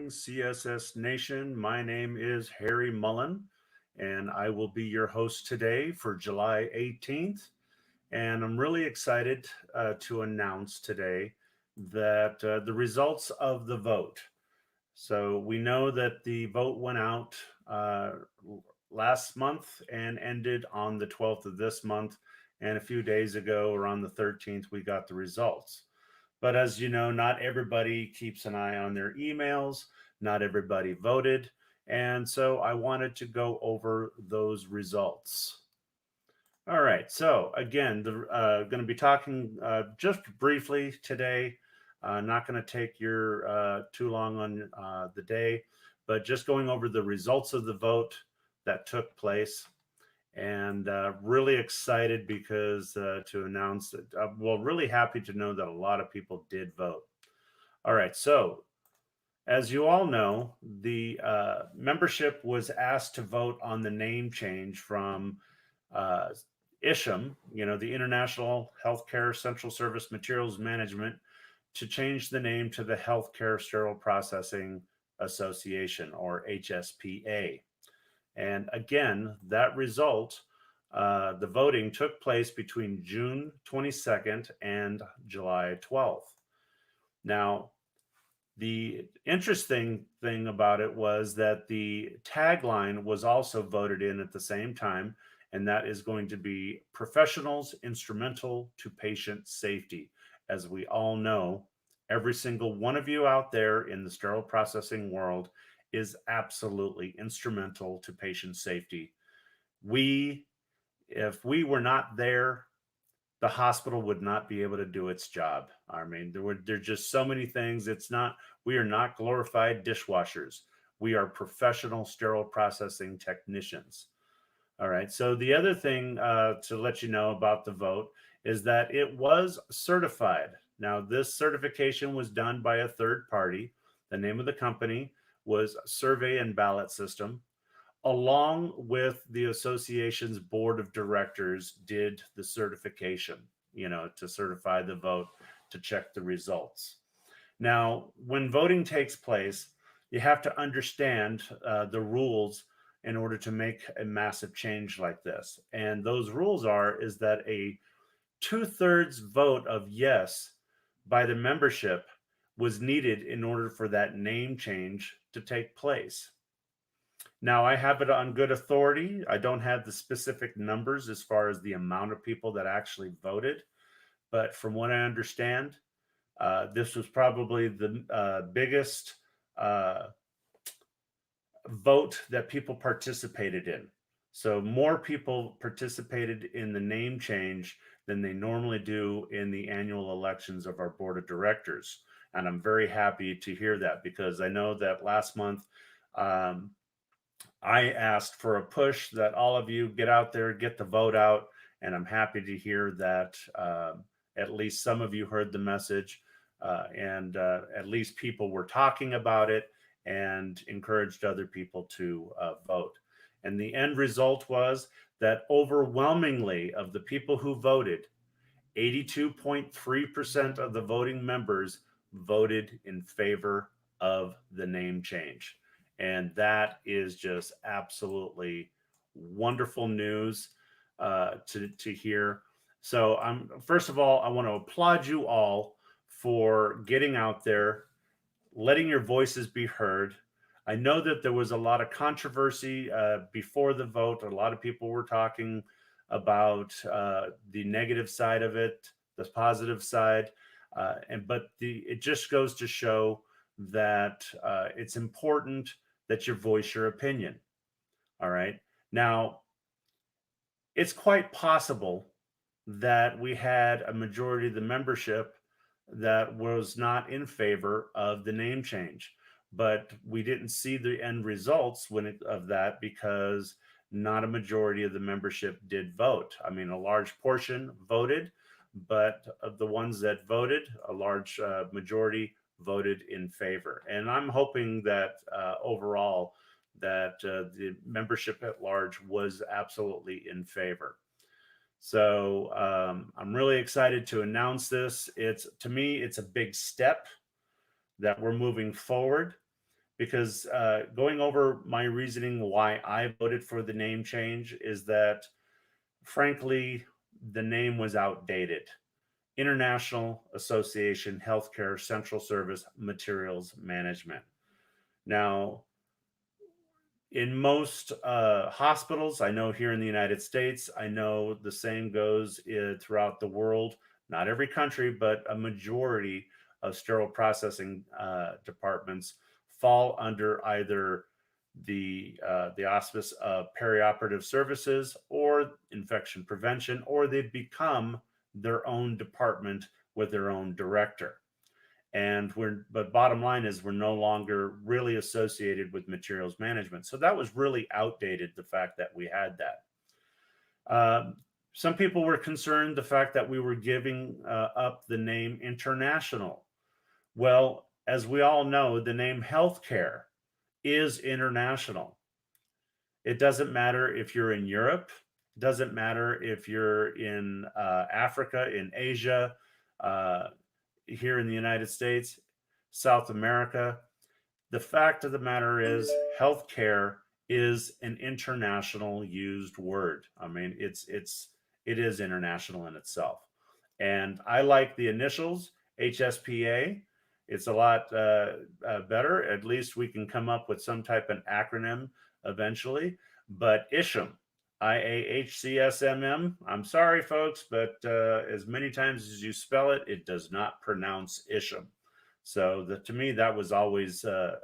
morning, CSS Nation. My name is Harry Mullen, and I will be your host today for July 18th. And I'm really excited to announce today that the results of the vote. So we know that the vote went out last month and ended on the 12th of this month. And a few days ago, or on the 13th, we got the results. But as you know, not everybody keeps an eye on their emails, not everybody voted. And so I wanted to go over those results. All right, so again, going to be talking just briefly today. Not going to take your too long on the day, but just going over the results of the vote that took place. And really excited because to announce that, well, really happy to know that a lot of people did vote. All right, so as you all know, the membership was asked to vote on the name change from ISHM, the International Healthcare Central Service Materials Management, to change the name to the Healthcare Sterile Processing Association, or HSPA. And again, that result, the voting took place between June 22nd and July 12th. Now, the interesting thing about it was that the tagline was also voted in at the same time, and that is going to be professionals instrumental to patient safety. As we all know, every single one of you out there in the sterile processing world is absolutely instrumental to patient safety. If we were not there, the hospital would not be able to do its job. I mean, there's just so many things. We are not glorified dishwashers. We are professional sterile processing technicians. All right. So the other thing to let you know about the vote is that it was certified. Now, this certification was done by a third party. The name of the company was Survey and Ballot System, along with the association's board of directors did the certification, to certify the vote, to check the results. Now, when voting takes place, you have to understand the rules in order to make a massive change like this. And those rules is that a 2/3 vote of yes by the membership was needed in order for that name change to take place. Now, I have it on good authority. I don't have the specific numbers as far as the amount of people that actually voted, but from what I understand, this was probably the biggest vote that people participated in. So more people participated in the name change than they normally do in the annual elections of our board of directors. And I'm very happy to hear that, because I know that last month I asked for a push that all of you get out there, get the vote out. And I'm happy to hear that at least some of you heard the message, and at least people were talking about it and encouraged other people to vote. And the end result was that overwhelmingly of the people who voted, 82.3% of the voting members voted in favor of the name change. And that is just absolutely wonderful news to hear. So first of all, I want to applaud you all for getting out there, letting your voices be heard. I know that there was a lot of controversy before the vote. A lot of people were talking about the negative side of it, the positive side, but it just goes to show that it's important that you voice your opinion. All right. Now, it's quite possible that we had a majority of the membership that was not in favor of the name change, but we didn't see the end results of that because not a majority of the membership did vote. I mean, a large portion voted, but of the ones that voted, a large majority voted in favor. And I'm hoping that overall that the membership at large was absolutely in favor. So I'm really excited to announce this. To me, it's a big step that we're moving forward. because going over my reasoning why I voted for the name change is that, frankly, the name was outdated. International Association Healthcare Central Service Materials Management. Now, in most hospitals, I know here in the United States, I know the same goes throughout the world, not every country, but a majority of sterile processing departments fall under either the auspice of perioperative services or infection prevention, or they become their own department with their own director. And but bottom line is we're no longer really associated with materials management. So that was really outdated, the fact that we had that. Some people were concerned the fact that we were giving up the name international. Well, as we all know, the name healthcare is international. It doesn't matter if you're in Europe, doesn't matter if you're in Africa, in Asia, uh, here in the United States, South America. The fact of the matter is, healthcare is an international used word. I mean, it is international in itself. And I like the initials HSPA. It's a lot better. At least we can come up with some type of acronym eventually. But ISHM, IAHCSMM. I'm sorry, folks, but as many times as you spell it, it does not pronounce ISHM. So to me, that was always, a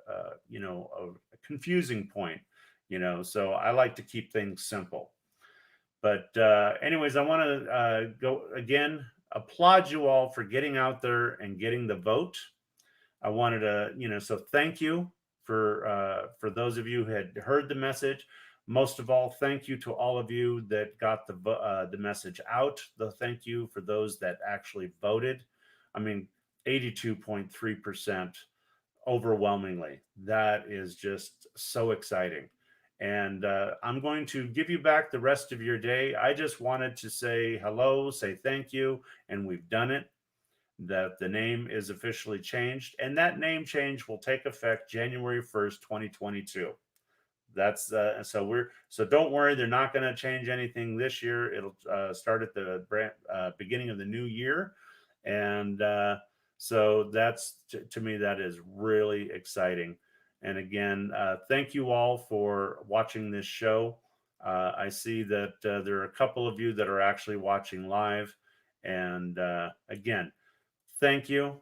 confusing point. So I like to keep things simple. But anyways, I want to go again, applaud you all for getting out there and getting the vote. I wanted to, so thank you for those of you who had heard the message. Most of all, thank you to all of you that got the message out. The thank you for those that actually voted. I mean, 82.3% overwhelmingly. That is just so exciting. And I'm going to give you back the rest of your day. I just wanted to say hello, say thank you, and we've done it. That the name is officially changed, and that name change will take effect January 1st, 2022. That's so don't worry, they're not going to change anything this year. It'll start at the beginning of the new year. And so that's to me, that is really exciting. And again, thank you all for watching this show. I see that there are a couple of you that are actually watching live. And again, thank you.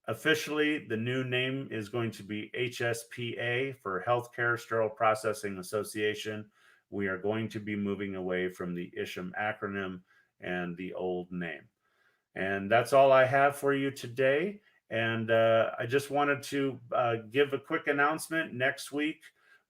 Officially, the new name is going to be HSPA for Healthcare Sterile Processing Association. We are going to be moving away from the ISHM acronym and the old name. And that's all I have for you today. And I just wanted to give a quick announcement. Next week,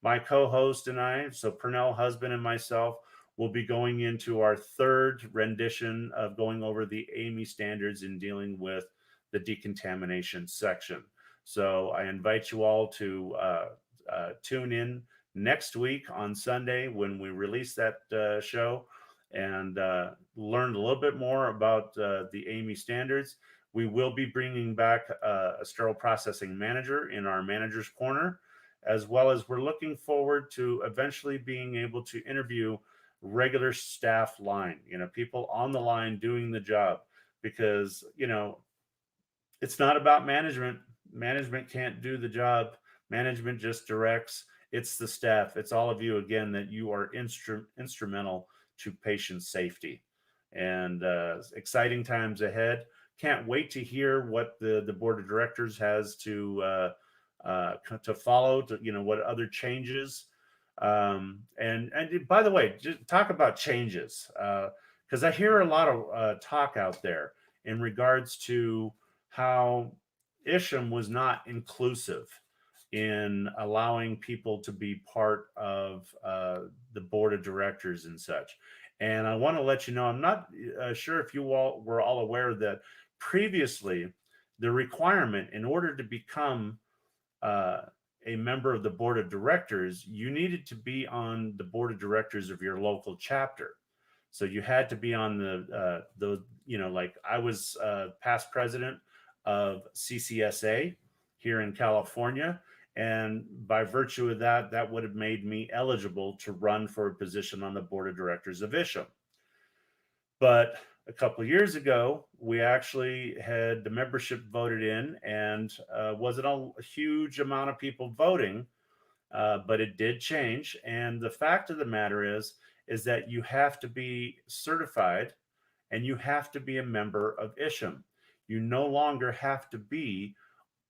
my co-host and I, so Pernell Husband and myself, will be going into our third rendition of going over the AAMI standards in dealing with the decontamination section. So I invite you all to tune in next week on Sunday when we release that show and learn a little bit more about the AAMI standards. We will be bringing back a sterile processing manager in our manager's corner, as well as we're looking forward to eventually being able to interview regular staff line, people on the line doing the job, because, it's not about management. Management can't do the job. Management just directs. It's the staff. It's all of you, again, that you are instrumental to patient safety. And exciting times ahead. Can't wait to hear what the board of directors has to follow, what other changes. And by the way, just talk about changes, because I hear a lot of talk out there in regards to how ISHM was not inclusive in allowing people to be part of the board of directors and such. And I want to let you know, I'm not sure if you all were all aware that previously the requirement in order to become a member of the board of directors, you needed to be on the board of directors of your local chapter. So you had to be on like I was past president of CCSA here in California. And by virtue of that, that would have made me eligible to run for a position on the board of directors of ISHM. But a couple of years ago, we actually had the membership voted in, and wasn't a huge amount of people voting, but it did change. And the fact of the matter is that you have to be certified and you have to be a member of ISHM. You no longer have to be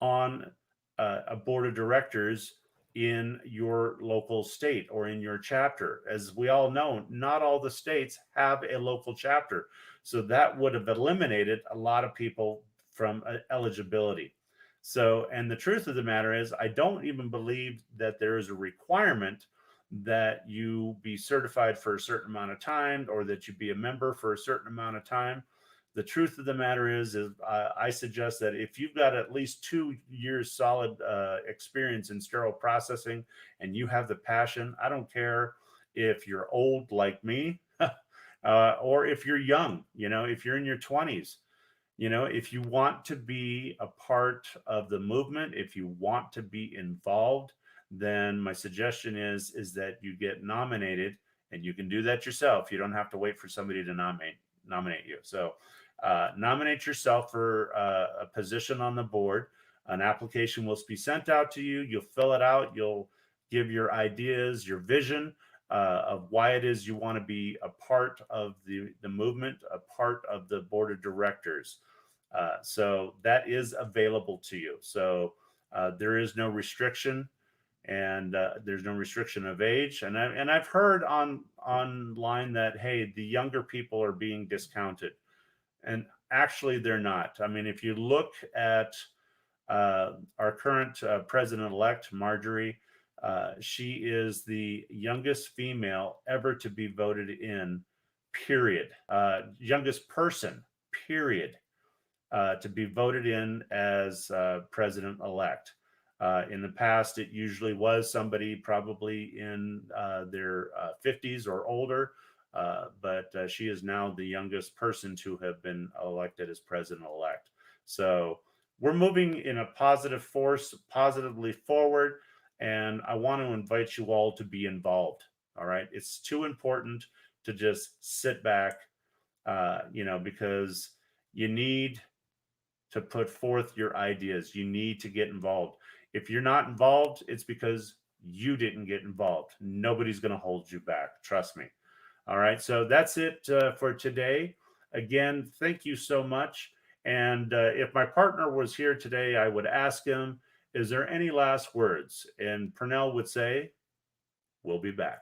on a board of directors in your local state or in your chapter. As we all know, not all the states have a local chapter. So that would have eliminated a lot of people from eligibility. So, and the truth of the matter is, I don't even believe that there is a requirement that you be certified for a certain amount of time or that you be a member for a certain amount of time. The truth of the matter is I suggest that if you've got at least 2 years solid experience in sterile processing and you have the passion, I don't care if you're old like me or if you're young, if you're in your 20s, if you want to be a part of the movement, if you want to be involved, then my suggestion is that you get nominated, and you can do that yourself. You don't have to wait for somebody to nominate you. So nominate yourself for a position on the board. An application will be sent out to you. You'll fill it out. You'll give your ideas, your vision of why it is you want to be a part of the movement, a part of the board of directors. So that is available to you. So there is no restriction, and there's no restriction of age. And I've heard online that, hey, the younger people are being discounted, and actually they're not. I mean, if you look at our current president-elect, Marjorie, she is the youngest female ever to be voted in, period. Youngest person, period, to be voted in as president-elect. In the past, it usually was somebody probably in their 50s or older, but she is now the youngest person to have been elected as president-elect. So we're moving in a positive force, positively forward, and I want to invite you all to be involved. All right, it's too important to just sit back, because you need to put forth your ideas. You need to get involved. If you're not involved, it's because you didn't get involved. Nobody's going to hold you back. Trust me. All right. So that's it for today. Again, thank you so much. And if my partner was here today, I would ask him, is there any last words? And Pernell would say, we'll be back.